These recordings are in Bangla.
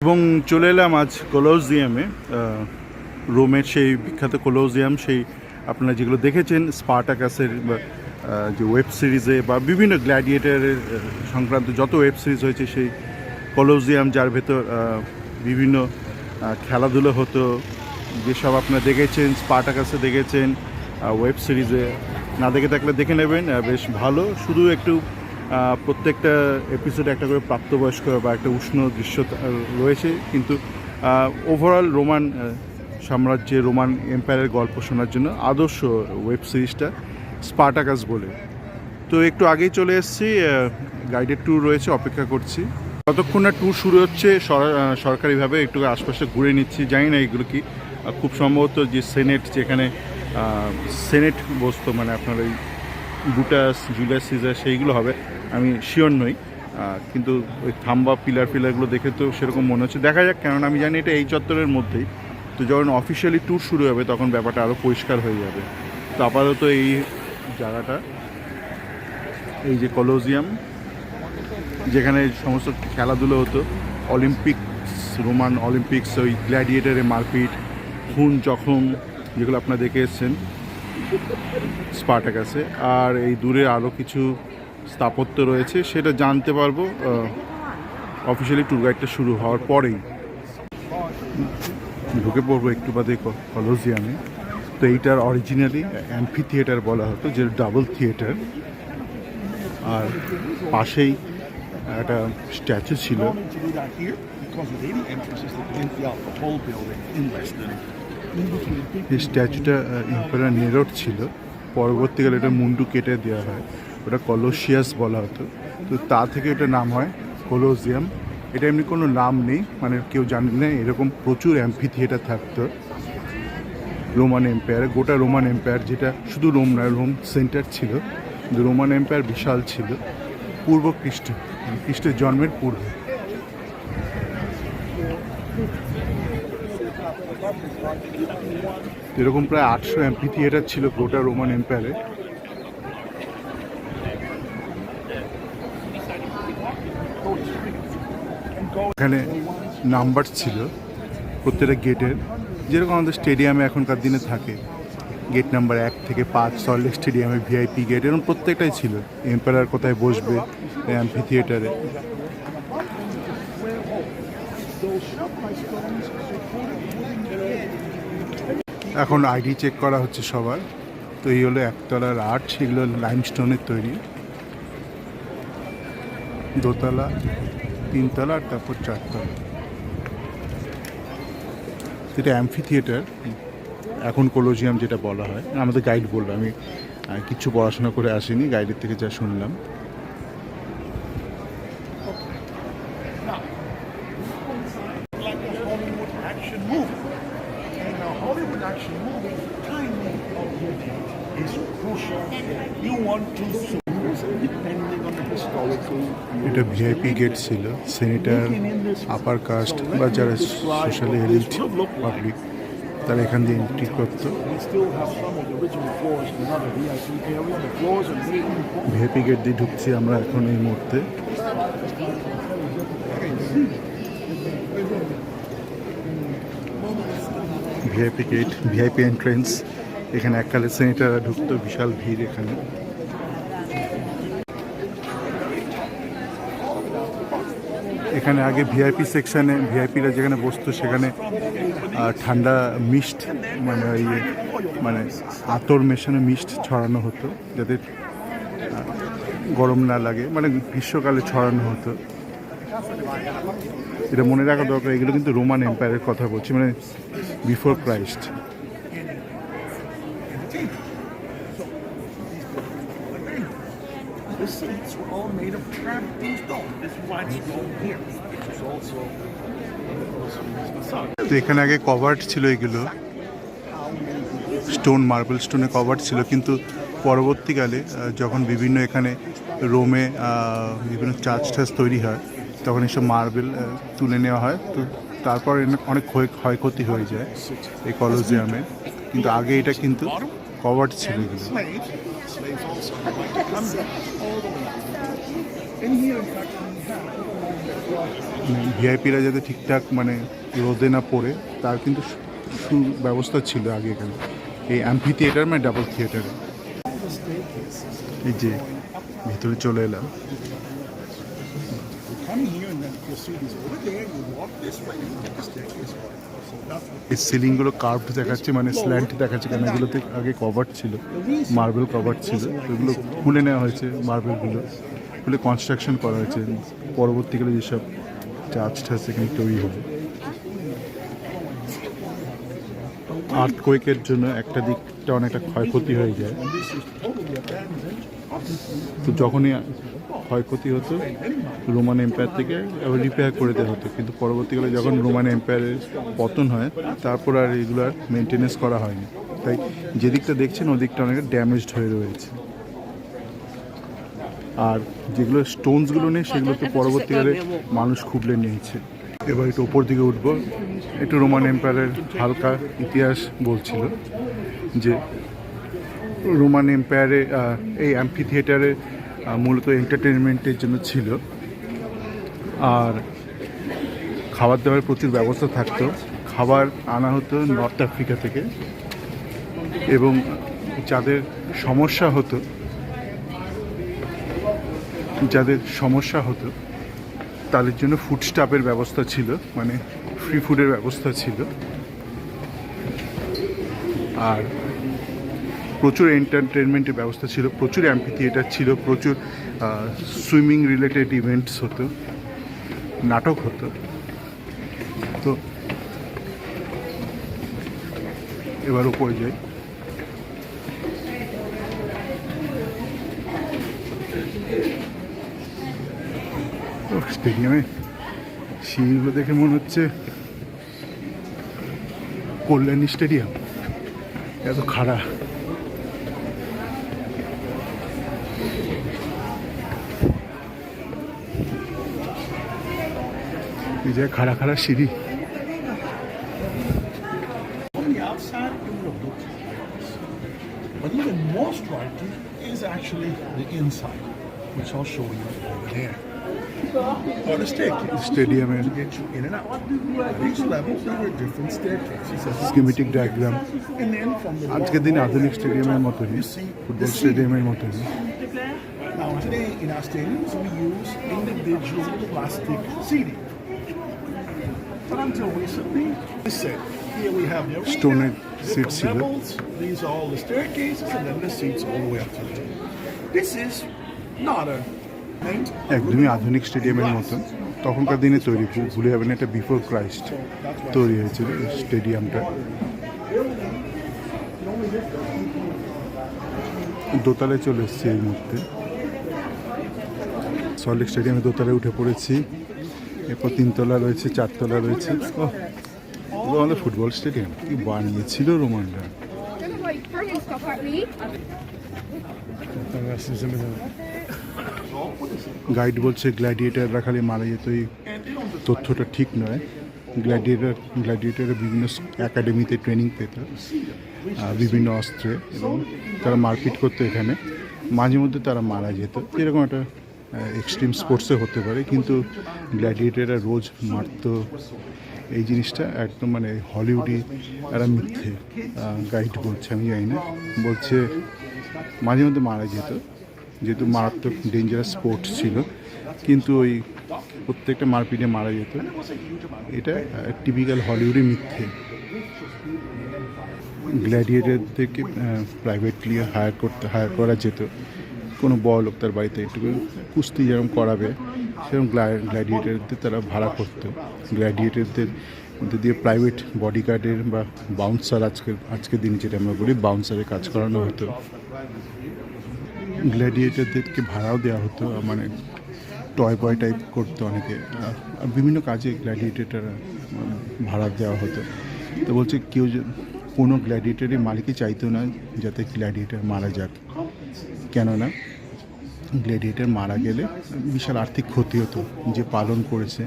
এবং চলে এলাম আজ কলোজিয়ামে, রোমের সেই বিখ্যাত কলোজিয়াম, সেই আপনারা যেগুলো দেখেছেন স্পার্টাকাসের যে ওয়েব সিরিজে বা বিভিন্ন গ্ল্যাডিয়েটারের সংক্রান্ত যত ওয়েব সিরিজ হয়েছে, সেই কলোজিয়াম যার ভেতর বিভিন্ন খেলাধুলো হতো, যেসব আপনারা দেখেছেন স্পার্টাকাসে দেখেছেন, ওয়েব সিরিজে না দেখে থাকলে দেখে নেবেন, বেশ ভালো। শুধু একটু প্রত্যেকটা এপিসোডে একটা করে প্রাপ্তবয়স্ক বা একটা উষ্ণ দৃশ্য রয়েছে, কিন্তু ওভারঅল রোমান সাম্রাজ্যে রোমান এম্পায়ারের গল্প শোনার জন্য আদর্শ ওয়েব সিরিজটা স্পার্টাকাস বলে। তো একটু আগেই চলে এসেছি, গাইডেড ট্যুর রয়েছে, অপেক্ষা করছি ততক্ষণ না ট্যুর শুরু হচ্ছে। সরকারিভাবে একটু আশপাশে ঘুরে নিচ্ছি, জানি না এগুলো কি, খুব সম্ভবত যে সেনেট, যেখানে সেনেট বসতো, মানে আপনার ওই বুটাস জুলিয়াস সিজার, সেইগুলো হবে, আমি শিওর নই, কিন্তু ওই থাম্বা পিলারগুলো দেখে তো সেরকম মনে হচ্ছে। দেখা যাক, কেননা আমি জানি এটা এই চত্বরের মধ্যেই, তো যখন অফিসিয়ালি ট্যুর শুরু হবে তখন ব্যাপারটা আরও পরিষ্কার হয়ে যাবে। তো আপাতত এই জায়গাটা, এই যে কলোজিয়াম, যেখানে সমস্ত খেলাধুলো হতো, রোমান অলিম্পিক্স, ওই গ্ল্যাডিয়েটারের মারপিট, খুন জখম, যেগুলো আপনারা দেখে এসছেন স্পার্টাকাসে। আর এই দূরে আরও কিছু স্থাপত্য রয়েছে, সেটা জানতে পারবো অফিসিয়ালি ট্যুর গাইডটা শুরু হওয়ার পরেই। ঢুকে পড়বো একটু বাদে কলোজিয়ামে। তো এইটার অরিজিনালি অ্যাম্ফি থিয়েটার বলা হতো, যে ডাবল থিয়েটার, আর পাশেই একটা স্ট্যাচু ছিল। এই স্ট্যাচুটা এম্পারার নেরোর ছিল, পরবর্তীকালে এটা মুন্ডু কেটে দেওয়া হয়, ওটা কলোসিয়াস বলা হতো, তো তা থেকে এটা নাম হয় কলোজিয়াম। এটা এমনি কোনো নাম নেই, মানে কেউ জানে না, এরকম প্রচুর অ্যাম্ফি থিয়েটার থাকতো রোমান এম্পায়ারে। গোটা রোমান এম্পায়ার, যেটা শুধু রোম নয়, রোম সেন্টার ছিল, কিন্তু রোমান এম্পায়ার বিশাল ছিল পূর্ব খ্রিস্টের জন্মের পূর্বে। এরকম প্রায় 800 অ্যাম্ফি থিয়েটার ছিল গোটা রোমান এম্পায়ারে। এখানে নাম্বার ছিল প্রত্যেকটা গেটের, যেরকম আমাদের স্টেডিয়ামে এখনকার দিনে থাকে, গেট নাম্বার 1 থেকে 5 সল্টলেক স্টেডিয়ামে ভিআইপি গেট, এরকম প্রত্যেকটাই ছিল, এম্পায়ার কোথায় বসবে অ্যাম্ফি থিয়েটারে। এখন আইডি চেক করা হচ্ছে সবার। তো এই হলো একতলার আর্চ, এগুলো লাইমস্টোনের তৈরি, দোতলা, 3তলা, আর তারপর 4তলা। এটা অ্যাম্ফি থিয়েটার, এখন কলোজিয়াম যেটা বলা হয়, আমাদের গাইড বললো, আমি কিচ্ছু পড়াশোনা করে আসিনি, গাইডের থেকে যা শুনলাম। এটা ভিআইপি গেট ছিল, সেনেটার, আপার কাস্ট বা যারা সোশ্যালি এলিট পাবলিক, তারা এখান দিয়ে এন্ট্রি করত। ভিআইপি গেট দিয়ে ঢুকছি আমরা এখন এই মুহূর্তে। ভিআইপি গেট, ভিআইপি এন্ট্রেন্স, এখানে এককালে সেনেটাররা ঢুকতো, বিশাল ভিড় এখানে। এখানে আগে ভিআইপি সেকশানে ভিআইপিরা যেখানে বসতো, সেখানে ঠান্ডা মিস্ট, মানে আতর মেশানো মিস্ট ছড়ানো হতো, যাতে গরম না লাগে, মানে গ্রীষ্মকালে ছড়ানো হতো। এটা মনে রাখা দরকার, এগুলো কিন্তু রোমান এম্পায়ারের কথা বলছি, মানে before Christ. The seats were all made of Trappist stone. This white stone here. This is also তো এখানে আগে কভার্ড ছিল, এগুলো স্টোন, মার্বেল স্টোনে কভার্ড ছিল, কিন্তু পরবর্তীকালে যখন বিভিন্ন এখানে রোমে বিভিন্ন চার্চ টার্চ তৈরি হয়, তখন এসব মার্বেল তুলে নেওয়া হয়। তো তারপর অনেক ক্ষয়ক্ষতি হয়ে যায় এই কলোজিয়ামে, কিন্তু আগে এটা কিন্তু কভার্ড ছিল এগুলো। in here. In fact, we have ভিআইপিরা যাতে ঠিকঠাক মানে রোদে না পড়ে তার কিন্তু সুব্যবস্থা ছিল আগে এখানে এই অ্যাম্পি থিয়েটার মানে ডাবল থিয়েটারে। এই যে ভিতরে চলে এলাম, Come here and then you'll see these over there. You walk this way and you take the staircase up. So that's what এই সিলিংগুলো কার্ভড দেখাচ্ছে, মানে স্ল্যান্ট দেখাচ্ছে, কারণ এগুলোতে আগে কভার ছিল, মার্বেল কভার ছিল, এগুলো খুলে নেওয়া হয়েছে, মার্বেলগুলো খুলে কনস্ট্রাকশন করা হয়েছে, পরবর্তীকালে যেসব চার্চ টাচ এখানে তৈরি হবে। আর্থকোয়েকের জন্য একটা দিকটা অনেকটা ক্ষয়ক্ষতি হয়ে যায়, তো যখনই ক্ষয়ক্ষতি হতো রোমান এম্পায়ার থেকে আবার রিপেয়ার করে দেওয়া হতো, কিন্তু পরবর্তীকালে যখন রোমান এম্পায়ারের পতন হয় তারপর আর এগুলার মেনটেনেন্স করা হয়নি, তাই যেদিকটা দেখছেন ওদিকটা অনেকটা ড্যামেজড হয়ে রয়েছে। আর যেগুলো স্টোনসগুলো নেই সেগুলো তো পরবর্তীকালে মানুষ খুবলে নিয়েছে। এবার একটু ওপর দিকে উঠবো, একটু রোমান এম্পায়ারের হালকা ইতিহাস বলছিল যে রোমান এম্পায়ারে এই অ্যাম্পি থিয়েটারে মূলত এন্টারটেনমেন্টের জন্য ছিল, আর খাবার দাবারের প্রচুর ব্যবস্থা থাকতো, খাবার আনা হতো নর্থ আফ্রিকা থেকে, এবং যাদের সমস্যা হতো তাদের জন্য ফুড স্টাফের ব্যবস্থা ছিল, মানে ফ্রি ফুডের ব্যবস্থা ছিল, আর প্রচুর এন্টারটেনমেন্টের ব্যবস্থা ছিল, প্রচুর অ্যাম্পি থিয়েটার ছিল, প্রচুর সুইমিং রিলেটেড ইভেন্টস হতো, নাটক হতো। তো এবার উপরে যাই, স্টেডিয়ামে সিঁড়িগুলো দেখে মনে হচ্ছে কল্যাণী স্টেডিয়াম, এত খাড়া। এই যে খাড়া খাড়া সিঁড়ি। on the outside, it would have looked like this. But even more striking is actually the inside, which I'll show you over there. Or the staircase. স্টেডিয়ামের To get you in and out. At each level, there were different staircases. as you can schematic see. Diagram And then from the আজকের দিনে আধুনিক স্টেডিয়ামের মতনই, ফুটবল স্টেডিয়ামের মতনই। Now today in our stadiums we use individual plastic seating. But until recently, I said, here we have the arena, Stone different seats ছিল। levels, these are all the staircases, and then the seats all the way up to the top. This is not a meant একদমই আধুনিক স্টেডিয়ামের মতন, তখনকার দিনে তৈরি, ভুলে যাবেন এটা বিফোর ক্রাইস্ট তৈরি হয়েছিল এই স্টেডিয়ামটা। দোতলায় চলে এসেছি এই মুহূর্তে, সল্টলেক স্টেডিয়ামে দোতলায় উঠে পড়েছি, এরপর 3 তলা রয়েছে, 4 তলা রয়েছে। আমাদের ফুটবল স্টেডিয়াম কি বানিয়েছিল রোমানরা। গাইড বলছে গ্ল্যাডিয়েটাররা খালি মারা যেত, এই তথ্যটা ঠিক নয়। গ্ল্যাডিয়েটাররা বিভিন্ন একাডেমিতে ট্রেনিং পেত বিভিন্ন অস্ত্রে, এবং তারা মারপিট করতো এখানে, মাঝে মধ্যে তারা মারা যেত, এরকম একটা এক্সট্রিম স্পোর্টসে হতে পারে, কিন্তু গ্ল্যাডিয়েটাররা রোজ মারতো, এই জিনিসটা একদম মানে হলিউডি একটা মিথ্যে। গাইড বলছে, আমি জানি না, বলছে মাঝে মধ্যে মারা যেত, যেহেতু মারাত্মক ডেঞ্জারাস স্পোর্টস ছিল, কিন্তু ওই প্রত্যেকটা মারপিটে মারা যেত, এটা টিপিক্যাল হলিউডি মিথ্যে। গ্ল্যাডিয়েটারদেরকে প্রাইভেটলি হায়ার করা যেত, কোনো বড় লোক তার বাড়িতে একটু কুস্তি যেরকম করাবে সেরকম গ্ল্যাডিয়েটারদের তারা ভাড়া করতো। গ্ল্যাডিয়েটারদের দিয়ে প্রাইভেট বডিগার্ডের বা বাউন্সার, আজকের দিনে যেটা আমরা বলি বাউন্সারের কাজ করানো হতো। গ্ল্যাডিয়েটারদেরকে ভাড়াও দেওয়া হতো, মানে টয় বয় টাইপ করতো অনেকে, আর বিভিন্ন কাজে গ্ল্যাডিয়েটাররা ভাড়া দেওয়া হতো। তো বলছে কোনো গ্ল্যাডিয়েটারের মালিকই চাইতো না যাতে গ্ল্যাডিয়েটার মারা যাক, কেননা গ্ল্যাডিয়েটার মারা গেলে বিশাল আর্থিক ক্ষতি হতো, যে পালন করেছে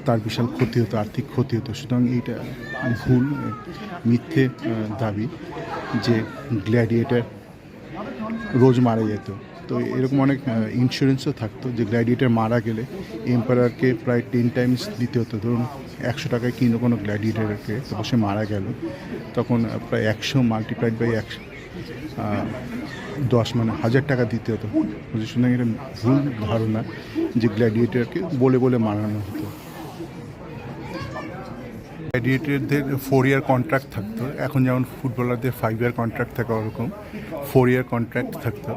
তার বিশাল ক্ষতি হতো, আর্থিক ক্ষতি হতো। সুতরাং এইটা ভুল, মিথ্যে দাবি যে গ্ল্যাডিয়েটার রোজ মারা যেত, তো এরকম অনেক ইন্স্যুরেন্সও থাকতো যে গ্ল্যাডিয়েটার মারা গেলে এম্পায়ারকে প্রায় 10 টাইমস দিতে হতো। ধরুন 100 টাকায় কিনো কোনো গ্ল্যাডিয়েটারকে, তারপর সে মারা গেল, তখন প্রায় 100 মাল্টিপ্লাইড বাই 10 মানে 1000 টাকা দিতে হতো। সুতরাং এটা ভুল ধারণা যে গ্ল্যাডিয়েটারকে বলে বলে মারানো হতো। গ্ল্যাডিয়েটরদের 4 ইয়ার কন্ট্রাক্ট থাকতো, এখন যেমন ফুটবলারদের 5 ইয়ার কন্ট্রাক্ট থাকা ওরকম 4 ইয়ার কন্ট্রাক্ট থাকতো।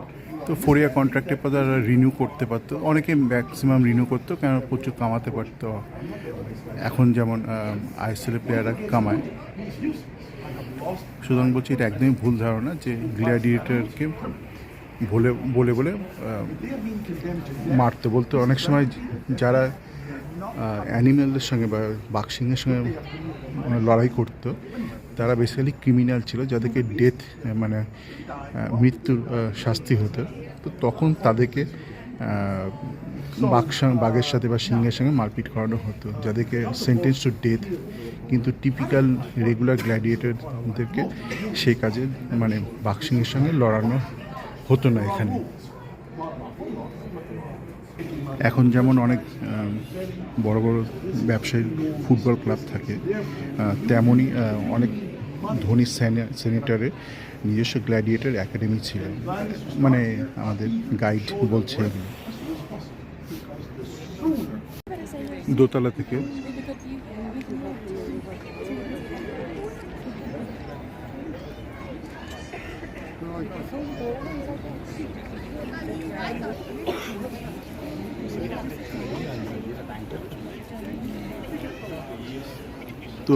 তো 4 ইয়ার কন্ট্রাক্টের পর তারা রিনিউ করতে পারতো, অনেকে ম্যাক্সিমাম রিনিউ করতো, কেন প্রচুর কামাতে পারতো। এখন যেমন আইএসএল প্লেয়াররা কামায়। সুতরাং বলছি এটা একদমই ভুল ধারণা যে গ্ল্যাডিয়েটরকে বলে বলে মারতে বলতো। অনেক সময় যারা অ্যানিম্যালদের সঙ্গে বা বাঘসিংহের সঙ্গে লড়াই করতো তারা বেসিক্যালি ক্রিমিনাল ছিল, যাদেরকে ডেথ মানে মৃত্যুর শাস্তি হতো। তো তখন তাদেরকে বাঘের সাথে বা সিংহের সঙ্গে মারপিট করানো হতো, যাদেরকে সেন্টেন্স টু ডেথ। কিন্তু টিপিক্যাল রেগুলার গ্ল্যাডিয়েটরদেরকে সেই কাজে মানে বাঘসিংহের সঙ্গে লড়ানো হতো না এখানে। এখন যেমন অনেক বড় বড় ব্যবসায়ী ফুটবল ক্লাব থাকে, তেমনই অনেক ধনী সেনেটারের নিজস্ব গ্ল্যাডিয়েটর একাডেমি ছিল, মানে আমাদের গাইড বলছে এগুলো। দোতলা থেকে তো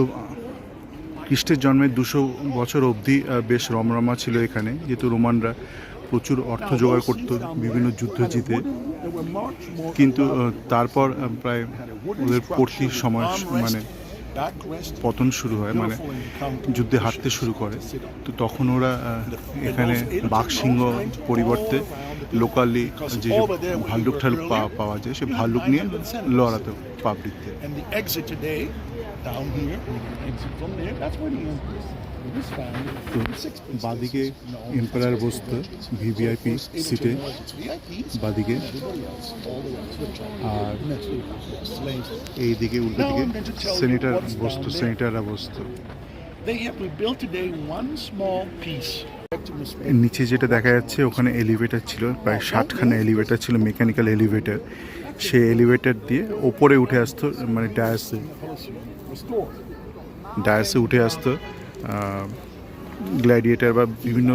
খ্রিস্টের জন্মের 200 বছর অবধি বেশ রমরমা ছিল এখানে, যেহেতু রোমানরা প্রচুর অর্থ জোগাড় করতো বিভিন্ন যুদ্ধ জিতে। কিন্তু তারপর প্রায় ওদের পড়তির সময় মানে পতন শুরু হয়, মানে যুদ্ধে হারতে শুরু করে। তো তখন ওরা এখানে বাঘসিংহ পরিবর্তে লোকালি যে ভাল্লুক ঠাল্লুক পাওয়া যায়, সে ভাল্লুক নিয়ে লড়াতো পাবলিকতে। তো বাদিকে এম্পায়ার বসতো ভিভিআইপি সিটে বাদিকে, আর এইদিকে উল্টো দিকে সেনেটার বসতো, সেনেটাররা বসতো। নিচে যেটা দেখা যাচ্ছে ওখানে এলিভেটর ছিল, প্রায় 60খানা এলিভেটর ছিল, মেকানিক্যাল এলিভেটর। সেই এলিভেটর দিয়ে ওপরে উঠে আসতো, মানে ডায়াসে উঠে আসতো গ্ল্যাডিয়েটর বা বিভিন্ন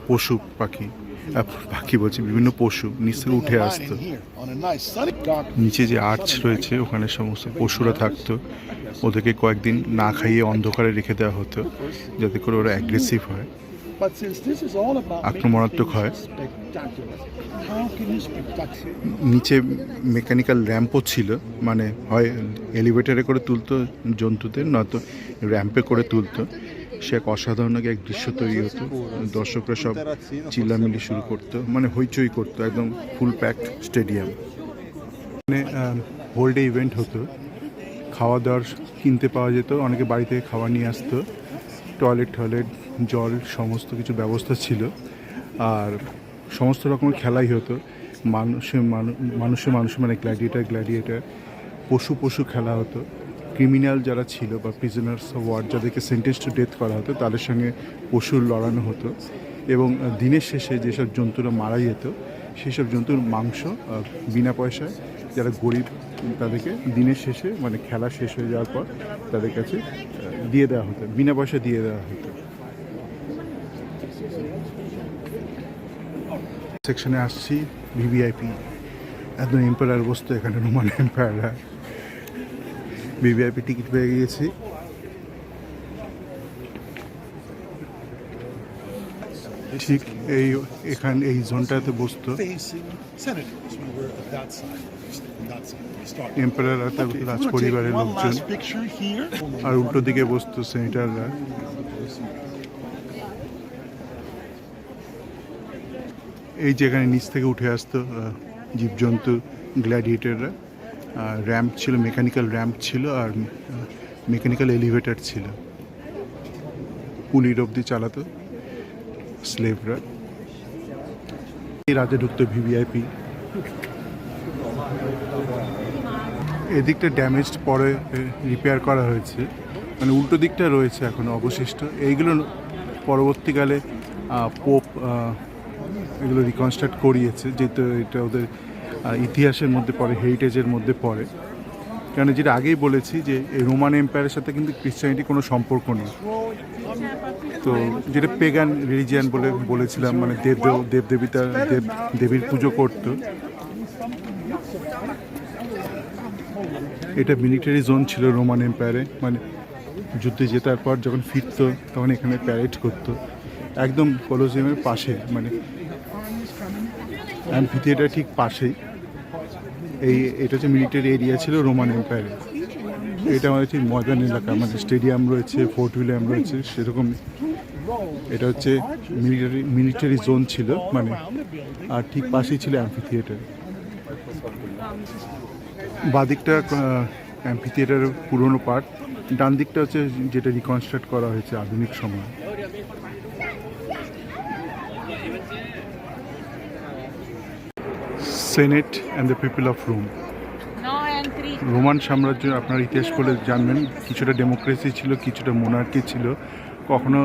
পশু পাখি বলছি, বিভিন্ন পশু নিচ থেকে উঠে আসতো। নিচে যে আর্চ রয়েছে ওখানে সমস্ত পশুরা থাকতো, ওদেরকে কয়েকদিন না খাইয়ে অন্ধকারে রেখে দেওয়া হতো, যাতে করে ওরা অ্যাগ্রেসিভ হয়, আক্রমণাত্মক হয়। নিচে মেকানিক্যাল র্যাম্পও ছিল, মানে হয় এলিভেটরে করে তুলতো জন্তুদের, নয়তো র্যাম্পে করে তুলতো। সে এক অসাধারণ এক দৃশ্য তৈরি হতো, দর্শকরা সব চিল্লামিল্লি শুরু করতো, মানে হইচই করতো, একদম ফুল প্যাকড স্টেডিয়াম। মানে হোল ডে ইভেন্ট হতো, খাওয়া দাওয়ার কিনতে পাওয়া যেত, অনেকে বাড়ি থেকে খাবার নিয়ে আসতো, টয়লেট জল সমস্ত কিছু ব্যবস্থা ছিল, আর সমস্ত রকমের খেলাই হতো। মানুষে মানে গ্ল্যাডিয়েটার পশু খেলা হতো। ক্রিমিনাল যারা ছিল বা প্রিজনার্স অফ ওয়ার, যাদেরকে সেন্টেন্স টু ডেথ করা হতো, তাদের সঙ্গে পশুর লড়ানো হতো। এবং দিনের শেষে যেসব জন্তুরা মারা যেত সেই সব জন্তুর মাংস বিনা পয়সায় যারা গরিব তাদেরকে দিনের শেষে, মানে খেলা শেষ হয়ে যাওয়ার পর তাদের কাছে দিয়ে দেওয়া হতো, বিনা পয়সা দিয়ে দেওয়া হতো। সেকশনে আসছি ভিভিআইপি, একদম এম্পায়ার বসতো এখানে, রোমান এম্পায়াররা। ভিভিআইপি টিকিট পেয়ে গিয়েছি। ঠিক এই জোনটাতে বসতো এম্পায়ার আর তার রাজ পরিবারের লোকজন, আর উল্টো দিকে বসতো সেনেটাররা। এই যেখানে নিচ থেকে উঠে আসতো জীবজন্তু গ্ল্যাডিয়েটররা, র্যাম্প ছিল, মেকানিক্যাল র্যাম্প ছিল, আর মেকানিক্যাল এলিভেটর ছিল, পুলির অবধি চালাতো স্লেভরা। এই রাজা ঢুকতো ভিভিআইপি। এদিকটা ড্যামেজড, পরে রিপেয়ার করা হয়েছে, মানে উল্টো দিকটা রয়েছে এখনো অবশিষ্ট। এইগুলো পরবর্তীকালে পোপ এগুলো রিকনস্ট্রাক্ট করিয়েছে, যেহেতু এটা ওদের ইতিহাসের মধ্যে পড়ে, হেরিটেজের মধ্যে পড়ে। কেন যেটা আগেই বলেছি যে এই রোমান এম্পায়ারের সাথে কিন্তু ক্রিশ্চিয়ানিটি কোনো সম্পর্ক নেই। তো যেটা পেগান রিলিজিয়ান বলে বলেছিলাম, মানে দেবীর পুজো করতো। এটা মিলিটারি জোন ছিল রোমান এম্পায়ারে, মানে যুদ্ধে জেতার পর যখন ফিরতো তখন এখানে প্যারেড করতো একদম কলোজিয়ামের পাশে, মানে অ্যাম্ফিথিয়েটার ঠিক পাশেই। এটা হচ্ছে মিলিটারি এরিয়া ছিল রোমান এম্পায়ারে। এটা আমাদের ঠিক ময়দান এলাকা, মানে স্টেডিয়াম রয়েছে, ফোর্ট উইলিয়াম রয়েছে সেরকম। এটা হচ্ছে মিলিটারি জোন ছিল, মানে আর ঠিক পাশেই ছিল অ্যাম্ফিথিয়েটার। বাদিকটা অ্যাম্ফিথিয়েটারের পুরনো পার্ট, ডান দিকটা হচ্ছে যেটা রিকনস্ট্রাক্ট করা হয়েছে আধুনিক সময়। Senate and the people of Rome. Roman সাম্রাজ্য আপনার ইতিহাস বলে জানবেন, কিছুটা ডেমোক্রেসি ছিল, কিছুটা মোনার্কি ছিল, কখনো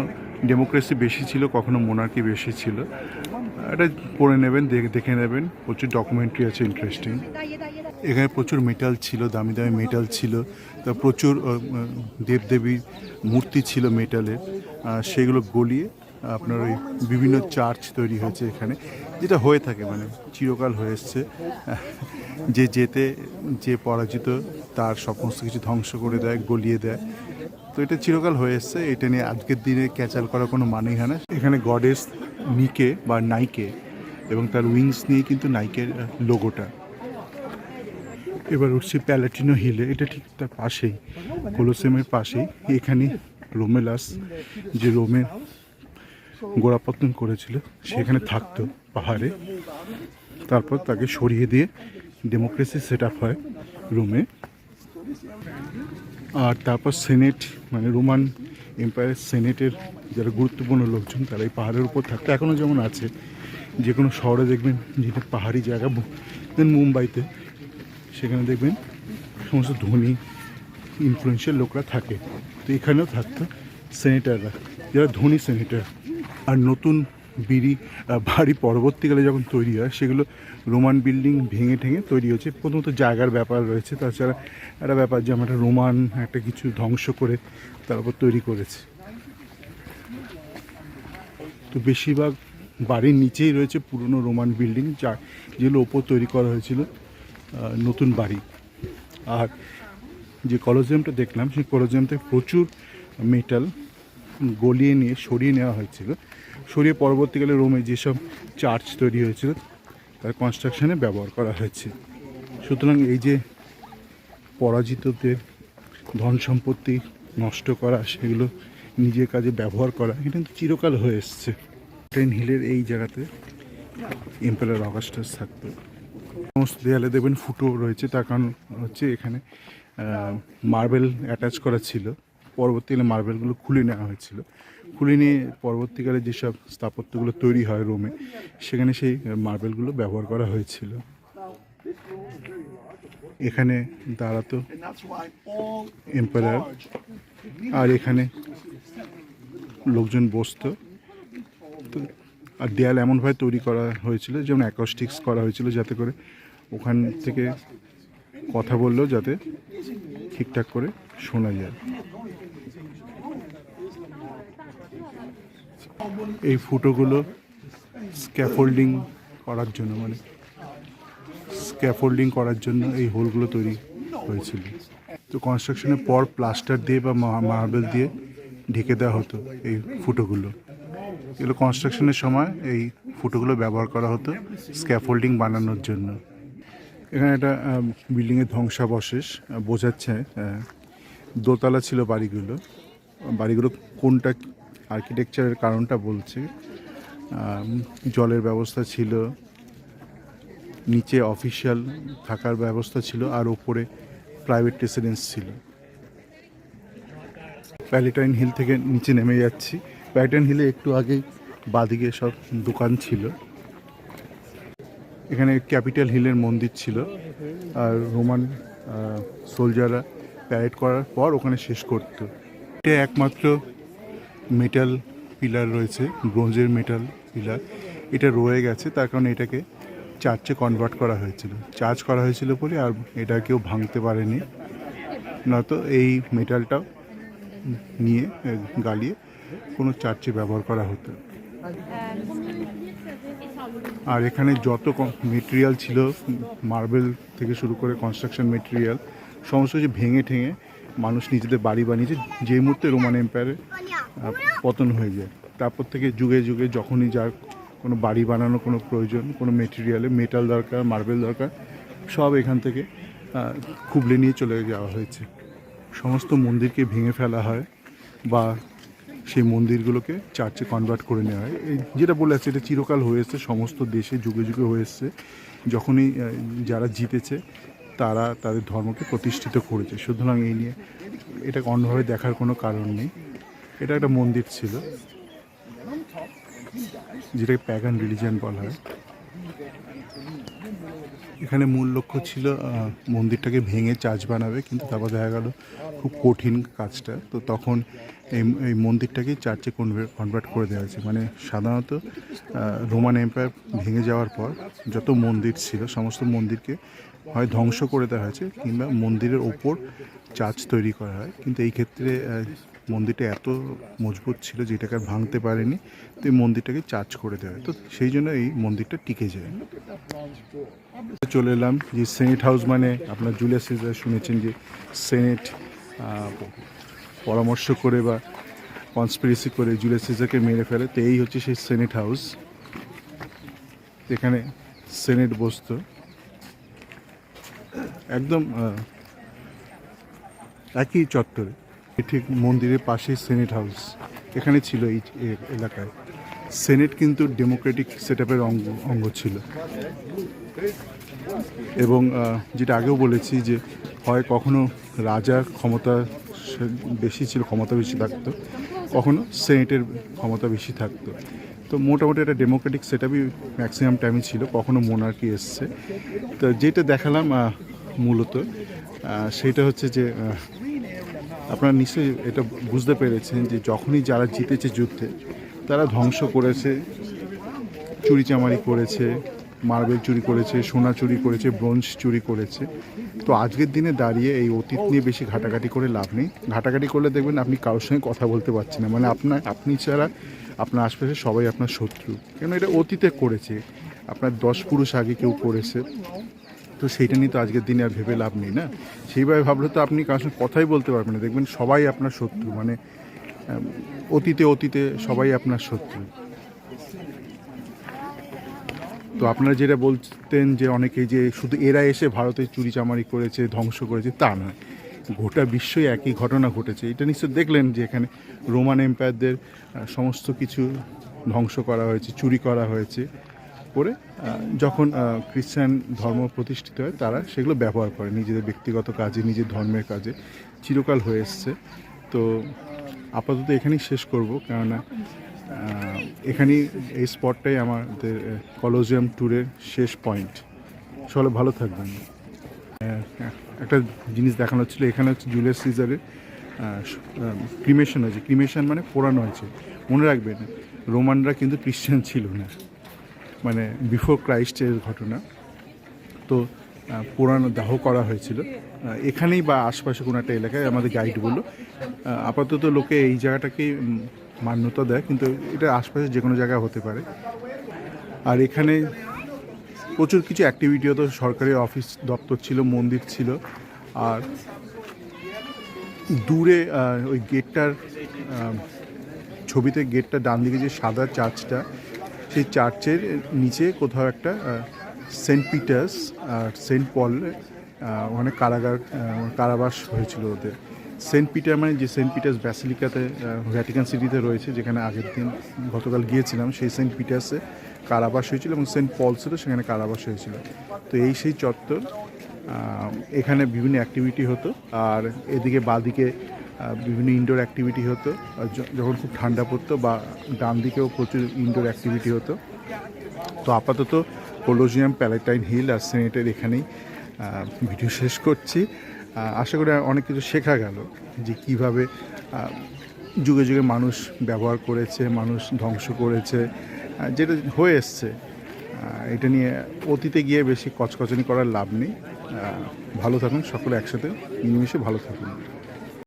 ডেমোক্রেসি বেশি ছিল, কখনো মোনার্কি বেশি ছিল। এটা পড়ে নেবেন, দেখে নেবেন, প্রচুর ডকুমেন্টারি আছে ইন্টারেস্টিং। এখানে প্রচুর মেটাল ছিল, দামি দামি মেটাল ছিল, তা প্রচুর দেবদেবীর মূর্তি ছিল মেটালের। সেগুলো গলিয়ে আপনার ওই বিভিন্ন চার্চ তৈরি হয়েছে এখানে, যেটা হয়ে থাকে, মানে চিরকাল হয়ে এসছে। যে পরাজিত তার সমস্ত কিছু ধ্বংস করে দেয়, গলিয়ে দেয়। তো এটা চিরকাল হয়ে এসছে, এটা নিয়ে আজকের দিনে ক্যাচাল করার কোনো মানেই হয় না। এখানে গডেস নিকে বা নাইকে এবং তার উইংস নিয়ে কিন্তু নাইকের লোগোটা। এবার উঠছি প্যালাটিনো হিলে, এটা ঠিক তার পাশেই, কোলোসিয়ামের পাশেই। এখানে রোমেলাস, যে রোমের গোড়াপত্তন করেছিল, সেখানে থাকতো পাহাড়ে। তারপর তাকে সরিয়ে দিয়ে ডেমোক্রেসি সেট আপ হয় রোমে। আর তারপর সেনেট, মানে রোমান এম্পায়ারের সেনেটের যারা গুরুত্বপূর্ণ লোকজন, তারা এই পাহাড়ের উপর থাকতো, এখনও যেমন আছে। যে কোনো শহরে দেখবেন যেটা পাহাড়ি জায়গা, দেন মুম্বাইতে, সেখানে দেখবেন সমস্ত ধনী ইনফ্লুয়েন্সিয়াল লোকরা থাকে। তো এখানেও থাকতো সেনেটাররা, যারা ধনী সেনেটার। আর নতুন বাড়ি পরবর্তীকালে যখন তৈরি হয়, সেগুলো রোমান বিল্ডিং ভেঙে ঠেঙে তৈরি হচ্ছে। প্রথমত জায়গার ব্যাপার রয়েছে, তাছাড়া একটা ব্যাপার যে আমরা রোমান একটা কিছু ধ্বংস করে তারপর তৈরি করেছে। তো বেশিরভাগ বাড়ির নিচেই রয়েছে পুরনো রোমান বিল্ডিং, যেগুলো ওপর তৈরি করা হয়েছিল নতুন বাড়ি। আর যে কলোজিয়ামটা দেখলাম, সেই কলোজিয়ামতে প্রচুর মেটাল গলিয়ে নিয়ে সরিয়ে নেওয়া হয়েছিল, সরিয়ে পরবর্তীকালে রোমে যেসব চার্চ তৈরি হয়েছিল তার কনস্ট্রাকশনে ব্যবহার করা হয়েছে। সুতরাং এই যে পরাজিতদের ধন সম্পত্তি নষ্ট করা, সেগুলো নিজের কাজে ব্যবহার করা, এটা কিন্তু চিরকাল হয়ে এসছে। ট্রেন হিলের এই জায়গাতে এম্পারার অগাস্টাস থাকতো। সমস্ত দেয়ালে দেখবেন ফুটো রয়েছে, তার কারণ হচ্ছে এখানে মার্বেল অ্যাটাচ করা ছিল। পরবর্তীকালে মার্বেলগুলো খুলে নেওয়া হয়েছিল, খুলে নিয়ে পরবর্তীকালে যেসব স্থাপত্যগুলো তৈরি হয় রোমে, সেখানে সেই মার্বেলগুলো ব্যবহার করা হয়েছিল। এখানে দাঁড়াতো এম্পারার, আর এখানে লোকজন বসতো। তো আর দেয়াল এমনভাবে তৈরি করা হয়েছিল, যেমন অ্যাকস্টিক্স করা হয়েছিল, যাতে করে ওখান থেকে কথা বললেও যাতে ঠিকঠাক করে শোনা যায়। এই ফুটোগুলো স্ক্যাফোল্ডিং করার জন্য, মানে স্ক্যাফোল্ডিং করার জন্য এই হোলগুলো তৈরি হয়েছিল। তো কনস্ট্রাকশনের পর প্লাস্টার দিয়ে বা মার্বেল দিয়ে ঢেকে দেওয়া হতো এই ফুটোগুলো। এগুলো কনস্ট্রাকশনের সময় এই ফুটোগুলো ব্যবহার করা হতো স্ক্যাফোল্ডিং বানানোর জন্য। এখানে একটা বিল্ডিংয়ের ধ্বংসাবশেষ বোঝাচ্ছে, দোতলা ছিল বাড়িগুলো কোনটা আর্কিটেকচারের কারণটা বলছে। জলের ব্যবস্থা ছিল, নিচে অফিসিয়াল থাকার ব্যবস্থা ছিল, আর ওপরে প্রাইভেট রেসিডেন্স ছিল। প্যালেটাইন হিল থেকে নিচে নেমে যাচ্ছি। প্যালেটাইন হিলে একটু আগেই বাদিকে সব দোকান ছিল। এখানে ক্যাপিটাল হিলের মন্দির ছিল, আর রোমান সোলজাররা প্যারেড করার পর ওখানে শেষ করতো। এটা একমাত্র মেটাল পিলার রয়েছে, ব্রোঞ্জের মেটাল পিলার, এটা রয়ে গেছে, তার কারণে এটাকে চার্চে কনভার্ট করা হয়েছিল, চার্জ করা হয়েছিল বলে আর এটা কেউ ভাঙতে পারেনি, নয়তো এই মেটালটাও নিয়ে গালিয়ে কোনো চার্চে ব্যবহার করা হতো। আর এখানে যত মেটেরিয়াল ছিল, মার্বেল থেকে শুরু করে কনস্ট্রাকশন মেটেরিয়াল সমস্ত কিছু ভেঙে ঠেঙে মানুষ নিজেদের বাড়ি বানিয়েছে, যে মুহূর্তে রোমান এম্পায়ারের পতন হয়ে যায়। তারপর থেকে যুগে যুগে যখনই যার কোনো বাড়ি বানানো কোনো প্রয়োজন, কোনো মেটেরিয়ালে মেটাল দরকার, মার্বেল দরকার, সব এখান থেকে খুবলে নিয়ে চলে যাওয়া হয়েছে। সমস্ত মন্দিরকে ভেঙে ফেলা হয় বা সেই মন্দিরগুলোকে চার্চে কনভার্ট করে নেওয়া হয়। এই যেটা বলে আছে এটা চিরকাল হয়ে এসছে, সমস্ত দেশে যুগে যুগে হয়ে এসছে। যখনই যারা জিতেছে তারা তাদের ধর্মকে প্রতিষ্ঠিত করেছে, সুতরাং এই নিয়ে এটাকে অন্যভাবে দেখার কোনো কারণ নেই। এটা একটা মন্দির ছিল যেটাকে প্যাগান রিলিজিয়ান বলা হয়। এখানে মূল লক্ষ্য ছিল মন্দিরটাকে ভেঙে চার্চ বানাবে, কিন্তু তারপর দেখা গেল খুব কঠিন কাজটা, তো তখন এই মন্দিরটাকে চার্চে কনভার্ট করে দেওয়া হয়েছে। মানে সাধারণত রোমান এম্পায়ার ভেঙে যাওয়ার পর যত মন্দির ছিল সমস্ত মন্দিরকে হয় ধ্বংস করে দেওয়া হয়েছে কিংবা মন্দিরের ওপর চার্চ তৈরি করা হয়, কিন্তু এই ক্ষেত্রে মন্দিরটা এত মজবুত ছিল যে এটাকে আর ভাঙতে পারেনি, তো এই মন্দিরটাকে চার্জ করে দেওয়া হয়, তো সেই জন্য এই মন্দিরটা টিকে যায়। চলে এলাম যে সেনেট হাউস, মানে আপনার জুলিয়াস সিজার শুনেছেন যে সেনেট পরামর্শ করে বা কনস্পিরেসি করে জুলিয়াস সিজারকে মেরে ফেলে, তো এই হচ্ছে সেই সেনেট হাউস। এখানে সেনেট বসতো, একদম একই চত্বরে, ঠিক মন্দিরের পাশেই সেনেট হাউস এখানে ছিল। এই এলাকায় সেনেট কিন্তু ডেমোক্রেটিক সেটআপের অঙ্গ ছিল, এবং যেটা আগেও বলেছি যে হয় কখনো রাজার ক্ষমতা বেশি ছিল, ক্ষমতা বেশি থাকতো, কখনো সেনেটের ক্ষমতা বেশি থাকতো। তো মোটামুটি একটা ডেমোক্রেটিক সেটআপই ম্যাক্সিমাম টাইমই ছিল, কখনো মোনার্কি এসছে। তো যেটা দেখালাম মূলত সেটা হচ্ছে যে আপনারা নিশ্চয়ই এটা বুঝতে পেরেছেন যে যখনই যারা জিতেছে যুদ্ধে তারা ধ্বংস করেছে, চুরিচামারি করেছে, মার্বেল চুরি করেছে, সোনা চুরি করেছে, ব্রোঞ্জ চুরি করেছে। তো আজকের দিনে দাঁড়িয়ে এই অতীত নিয়ে বেশি ঘাটাঘাটি করে লাভ নেই। ঘাটাঘাটি করলে দেখবেন আপনি কারোর সঙ্গে কথা বলতে পারছেন না, মানে আপনি ছাড়া আপনার আশপাশে সবাই আপনার শত্রু, কেন এটা অতীতে করেছে, আপনার 10 পুরুষ আগে কেউ করেছে, তো সেইটা নিয়ে তো আজকের দিনে আর ভেবে লাভ নেই না। সেইভাবে ভাবলে তো আপনি কারোর সঙ্গে কথাই বলতে পারবেন না, দেখবেন সবাই আপনার শত্রু, মানে অতীতে সবাই আপনার শত্রু। তো আপনারা যেটা বলতেন যে অনেকেই যে শুধু এরা এসে ভারতে চুরিচামারি করেছে, ধ্বংস করেছে, তা নয়, গোটা বিশ্বই একই ঘটনা ঘটেছে। এটা নিশ্চয় দেখলেন যে এখানে রোমান এম্পায়ারদের সমস্ত কিছু ধ্বংস করা হয়েছে, চুরি করা হয়েছে, করে যখন খ্রিস্টান ধর্ম প্রতিষ্ঠিত হয় তারা সেগুলো ব্যবহার করে নিজেদের ব্যক্তিগত কাজে, নিজের ধর্মের কাজে, চিরকাল হয়ে এসছে। তো আপাতত এখানেই শেষ করব, কেননা এখানেই এই স্পটটাই আমাদের কলোজিয়াম ট্যুরের শেষ পয়েন্ট। সকলে ভালো থাকবেন। একটা জিনিস দেখানো হচ্ছিলো, এখানে হচ্ছে জুলিয়াস সিজারের ক্রিমেশন হয়েছে। ক্রিমেশন মানে পোড়ানো হয়েছে। মনে রাখবেন রোমানরা কিন্তু খ্রিস্টান ছিল না, মানে বিফোর ক্রাইস্টের ঘটনা। তো পোড়ানো দাহ করা হয়েছিল এখানেই বা আশপাশে কোনো একটা এলাকায়। আমাদের গাইড বললো আপাতত লোকে এই জায়গাটাকেই মান্যতা দেয়, কিন্তু এটা আশপাশে যে কোনো জায়গায় হতে পারে। আর এখানে প্রচুর কিছু অ্যাক্টিভিটি হতো, সরকারি অফিস দপ্তর ছিল, মন্দির ছিল। আর দূরে ওই গেটটার ছবিতে গেটটা ডান দিকে যে সাদা চার্চটা, সেই চার্চের নিচে কোথাও একটা সেন্ট পিটার্স আর সেন্ট পল, ওখানে কারাবাস হয়েছিল ওদের। সেন্ট পিটার মানে যে সেন্ট পিটার্স ব্যাসিলিকাতে ভ্যাটিকান সিটিতে রয়েছে, যেখানে আগের দিন গতকাল গিয়েছিলাম, সেই সেন্ট পিটার্সে কারাবাস হয়েছিল, এবং সেন্ট পল ছিল সেখানে কারাবাস হয়েছিল। তো এই সেই চত্বর, এখানে বিভিন্ন অ্যাক্টিভিটি হতো। আর এদিকে বাদিকে বিভিন্ন ইনডোর অ্যাক্টিভিটি হতো যখন খুব ঠান্ডা পড়তো, বা ডান দিকেও প্রচুর ইনডোর অ্যাক্টিভিটি হতো। তো আপাতত কোলোজিয়াম, প্যালেটাইন হিল আর সেনেটের এখানেই ভিডিও শেষ করছি। আশা করি অনেক কিছু শেখা গেল যে কীভাবে যুগে যুগে মানুষ ব্যবহার করেছে, মানুষ ধ্বংস করেছে, যেটা হয়ে এসছে। এটা নিয়ে অতীতে গিয়ে বেশি কচকচানি করার লাভ নেই। ভালো থাকুন সকলে, একসাথে মিলেমিশে ভালো থাকুন।